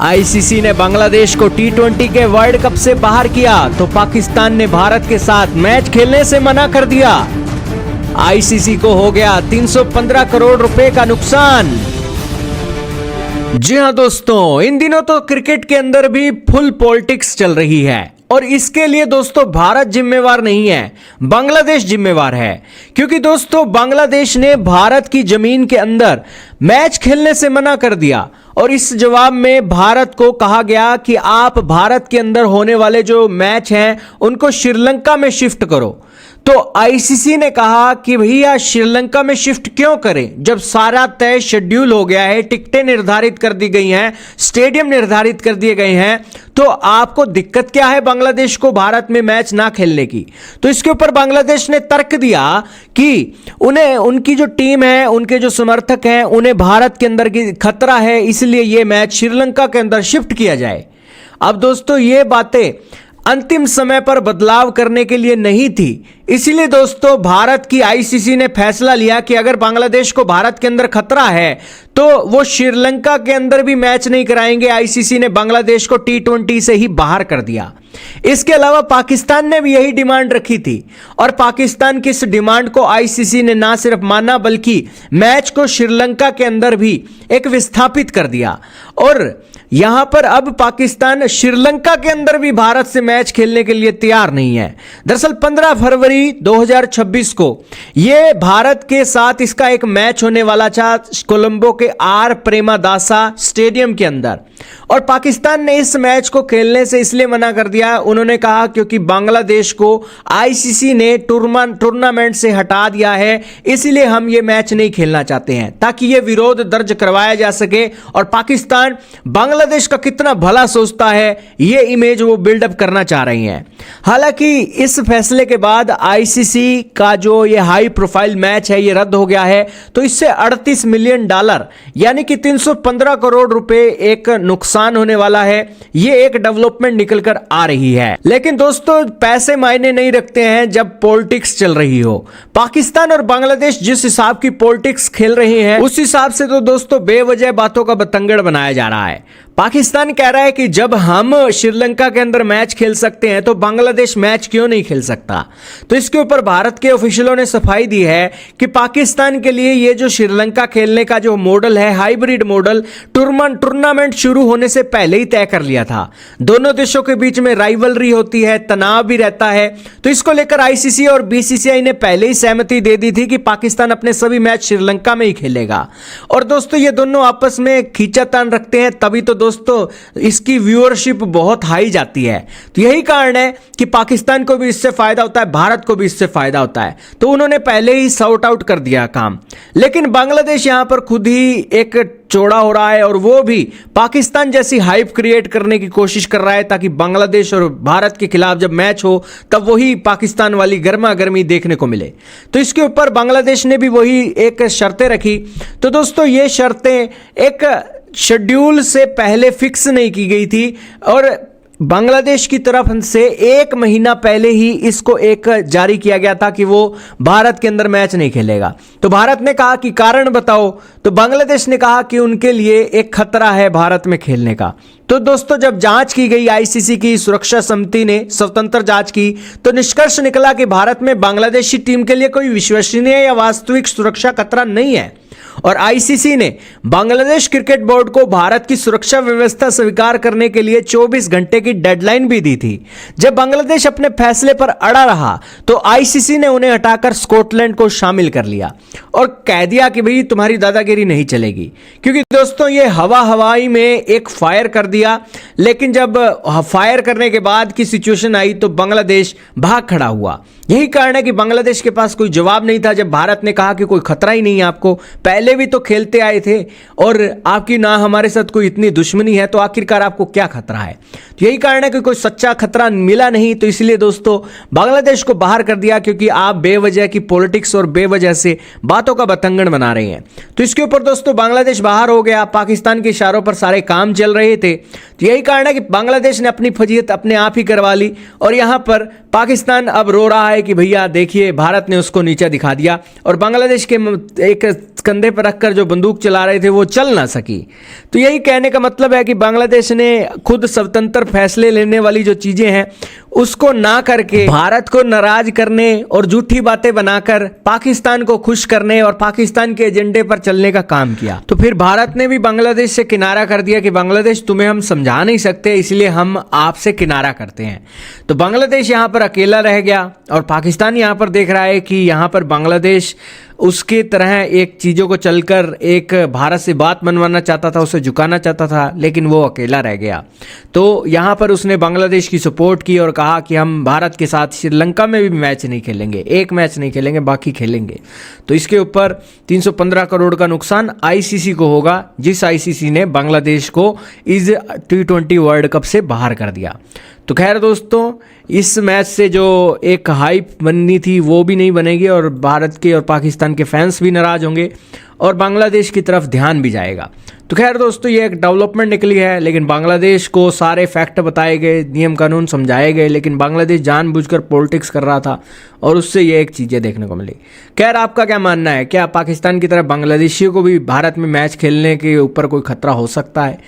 ICC ने बांग्लादेश को टी20 के वर्ल्ड कप से बाहर किया तो पाकिस्तान ने भारत के साथ मैच खेलने से मना कर दिया। आईसीसी को हो गया 315 करोड़ रुपए का नुकसान। जी हां दोस्तों, इन दिनों तो क्रिकेट के अंदर भी फुल पॉलिटिक्स चल रही है और इसके लिए दोस्तों भारत जिम्मेवार नहीं है, बांग्लादेश जिम्मेवार है। क्योंकि दोस्तों बांग्लादेश ने भारत की जमीन के अंदर मैच खेलने से मना कर दिया और इस जवाब में भारत को कहा गया कि आप भारत के अंदर होने वाले जो मैच हैं उनको श्रीलंका में शिफ्ट करो। तो आईसीसी ने कहा कि भैया श्रीलंका में शिफ्ट क्यों करें जब सारा तय शेड्यूल हो गया है, टिकटें निर्धारित कर दी गई हैं, स्टेडियम निर्धारित कर दिए गए हैं, तो आपको दिक्कत क्या है बांग्लादेश को भारत में मैच ना खेलने की। तो इसके ऊपर बांग्लादेश ने तर्क दिया कि उन्हें उनकी जो टीम है, उनके जो समर्थक हैं, उन्हें भारत के अंदर की खतरा है, इसलिए यह मैच श्रीलंका के अंदर शिफ्ट किया जाए। अब दोस्तों ये बातें अंतिम समय पर बदलाव करने के लिए नहीं थी, इसीलिए दोस्तों भारत की आईसीसी ने फैसला लिया कि अगर बांग्लादेश को भारत के अंदर खतरा है तो वो श्रीलंका के अंदर भी मैच नहीं कराएंगे। आईसीसी ने बांग्लादेश को टी20 से ही बाहर कर दिया। इसके अलावा पाकिस्तान ने भी यही डिमांड रखी थी और पाकिस्तान की इस डिमांड को आईसीसी ने ना सिर्फ माना बल्कि मैच को श्रीलंका के अंदर भी एक विस्थापित कर दिया। और यहां पर अब पाकिस्तान श्रीलंका के अंदर भी भारत से मैच खेलने के लिए तैयार नहीं है। दरअसल 15 फरवरी 2026 को यह भारत के साथ इसका एक मैच होने वाला था कोलंबो के आर प्रेमादासा स्टेडियम के अंदर, और पाकिस्तान ने इस मैच को खेलने से इसलिए मना कर दिया। उन्होंने कहा क्योंकि बांग्लादेश को आईसीसी ने टूर्नामेंट से हटा दिया है, इसलिए हम ये मैच नहीं खेलना चाहते हैं, ताकि ये विरोध दर्ज करवाया जा सके और पाकिस्तान बांग्लादेश का कितना भला सोचता है ये इमेज वो बिल्डअप करना चाह रही हैं। हालांकि इस फैसले के बाद आईसीसी का जो ये हाई प्रोफाइल मैच है ये रद्द हो गया है, तो इससे $38 मिलियन यानी कि 315 करोड़ रुपए एक नुकसान होने वाला है। ये एक डेवलपमेंट निकलकर आ रही है। लेकिन दोस्तों पैसे मायने नहीं रखते हैं जब पॉलिटिक्स चल रही हो। पाकिस्तान और बांग्लादेश जिस हिसाब की पॉलिटिक्स खेल रहे हैं उस हिसाब से तो दोस्तों बेवजह बातों का बतंगड़ बनाया जा रहा है। पाकिस्तान कह रहा है कि जब हम श्रीलंका के अंदर मैच खेल सकते हैं तो बांग्लादेश मैच क्यों नहीं खेल सकता। तो इसके ऊपर भारत के ऑफिशियलों ने सफाई दी है कि पाकिस्तान के लिए ये जो श्रीलंका खेलने का जो मॉडल है, हाइब्रिड मॉडल, टूर्नामेंट शुरू होने से पहले ही तय कर लिया था। दोनों देशों के बीच में राइवलरी होती है, तनाव भी रहता है, तो इसको लेकर आईसीसी और बीसीसीआई ने पहले ही सहमति दे दी थी कि पाकिस्तान अपने सभी मैच श्रीलंका में ही खेलेगा। और दोस्तों ये दोनों आपस में खींचातान रखते हैं, तभी तो दोस्तों इसकी व्यूअरशिप बहुत हाई जाती है। तो यही कारण है कि पाकिस्तान को भी इससे फायदा होता है, भारत को भी इससे फायदा होता है, तो उन्होंने पहले ही सॉर्ट आउट कर दिया काम। लेकिन बांग्लादेश यहां पर खुद ही एक चौड़ा हो रहा है और वो भी पाकिस्तान जैसी हाइप क्रिएट करने की कोशिश कर रहा है ताकि बांग्लादेश और भारत के खिलाफ जब मैच हो तब वही पाकिस्तान वाली गर्मा गर्मी देखने को मिले। तो इसके ऊपर बांग्लादेश ने भी वही एक शर्तें रखी। तो दोस्तों ये शर्तें एक शेड्यूल से पहले फिक्स नहीं की गई थी और बांग्लादेश की तरफ से 1 महीना पहले ही इसको एक जारी किया गया था कि वो भारत के अंदर मैच नहीं खेलेगा। तो भारत ने कहा कि कारण बताओ, तो बांग्लादेश ने कहा कि उनके लिए एक खतरा है भारत में खेलने का। तो दोस्तों जब जांच की गई, आईसीसी की सुरक्षा समिति ने स्वतंत्र जांच की, तो निष्कर्ष निकला कि भारत में बांग्लादेशी टीम के लिए कोई विश्वसनीय या वास्तविक सुरक्षा खतरा नहीं है। और आईसीसी ने बांग्लादेश क्रिकेट बोर्ड को भारत की सुरक्षा व्यवस्था स्वीकार करने के लिए 24 घंटे की डेडलाइन भी दी थी। जब बांग्लादेश अपने फैसले पर अड़ा रहा तो आईसीसी ने उन्हें हटाकर स्कॉटलैंड को शामिल कर लिया और कह दिया कि भाई तुम्हारी दादागिरी नहीं चलेगी। क्योंकि दोस्तों ये हवाई में एक फायर कर दिया, लेकिन जब फायर करने के बाद की सिचुएशन आई तो बांग्लादेश भाग खड़ा हुआ। यही कारण है कि बांग्लादेश के पास कोई जवाब नहीं था जब भारत ने कहा कि कोई खतरा ही नहीं है आपको, पहले भी तो खेलते आए थे और आपकी ना हमारे साथ कोई इतनी दुश्मनी है, तो आखिरकार आपको क्या खतरा है। तो यही कारण है कि कोई सच्चा खतरा मिला नहीं, तो इसलिए दोस्तों बांग्लादेश को बाहर कर दिया क्योंकि आप बेवजह की पॉलिटिक्स और बेवजह से बातों का बतंगड़ बना रहे हैं। तो इसके ऊपर दोस्तों बांग्लादेश बाहर हो गया, पाकिस्तान के इशारों पर सारे काम चल रहे थे। तो यही कारण है कि बांग्लादेश ने अपनी फजीहत अपने आप ही करवा ली और यहाँ पर पाकिस्तान अब रो रहा है कि भैया देखिए भारत ने उसको नीचा दिखा दिया और बांग्लादेश के एक कंधे पर रखकर जो बंदूक चला रहे थे वो चल ना सकी। तो यही कहने का मतलब है कि बांग्लादेश ने खुद स्वतंत्र फैसले लेने वाली जो चीज़ें हैं उसको ना करके भारत को नाराज करने और झूठी बातें बनाकर पाकिस्तान को खुश करने और पाकिस्तान के एजेंडे पर चलने का काम किया। तो फिर भारत ने भी बांग्लादेश से किनारा कर दिया कि बांग्लादेश तुम्हें हम समझा नहीं सकते इसलिए हम आपसे किनारा करते हैं। तो बांग्लादेश यहाँ पर अकेला रह गया और पाकिस्तान यहाँ पर देख रहा है कि यहाँ पर बांग्लादेश उसके तरह एक चीज़ों को चलकर एक भारत से बात मनवाना चाहता था, उसे झुकाना चाहता था, लेकिन वो अकेला रह गया। तो यहाँ पर उसने बांग्लादेश की सपोर्ट की और कहा कि हम भारत के साथ श्रीलंका में भी मैच नहीं खेलेंगे, एक मैच नहीं खेलेंगे, बाकी खेलेंगे। तो इसके ऊपर 315 करोड़ का नुकसान आईसीसी को होगा, जिस आईसीसी ने बांग्लादेश को इस T20 वर्ल्ड कप से बाहर कर दिया। तो खैर दोस्तों, इस मैच से जो एक हाइप बननी थी वो भी नहीं बनेगी और भारत के और पाकिस्तान के फैंस भी नाराज़ होंगे और बांग्लादेश की तरफ ध्यान भी जाएगा। तो खैर दोस्तों, ये एक डेवलपमेंट निकली है, लेकिन बांग्लादेश को सारे फैक्ट बताए गए, नियम कानून समझाए गए, लेकिन बांग्लादेश जानबूझकर पॉलिटिक्स कर रहा था और उससे ये एक चीज़ें देखने को मिली। खैर, आपका क्या मानना है? क्या पाकिस्तान की तरह बांग्लादेशियों को भी भारत में मैच खेलने के ऊपर कोई खतरा हो सकता है?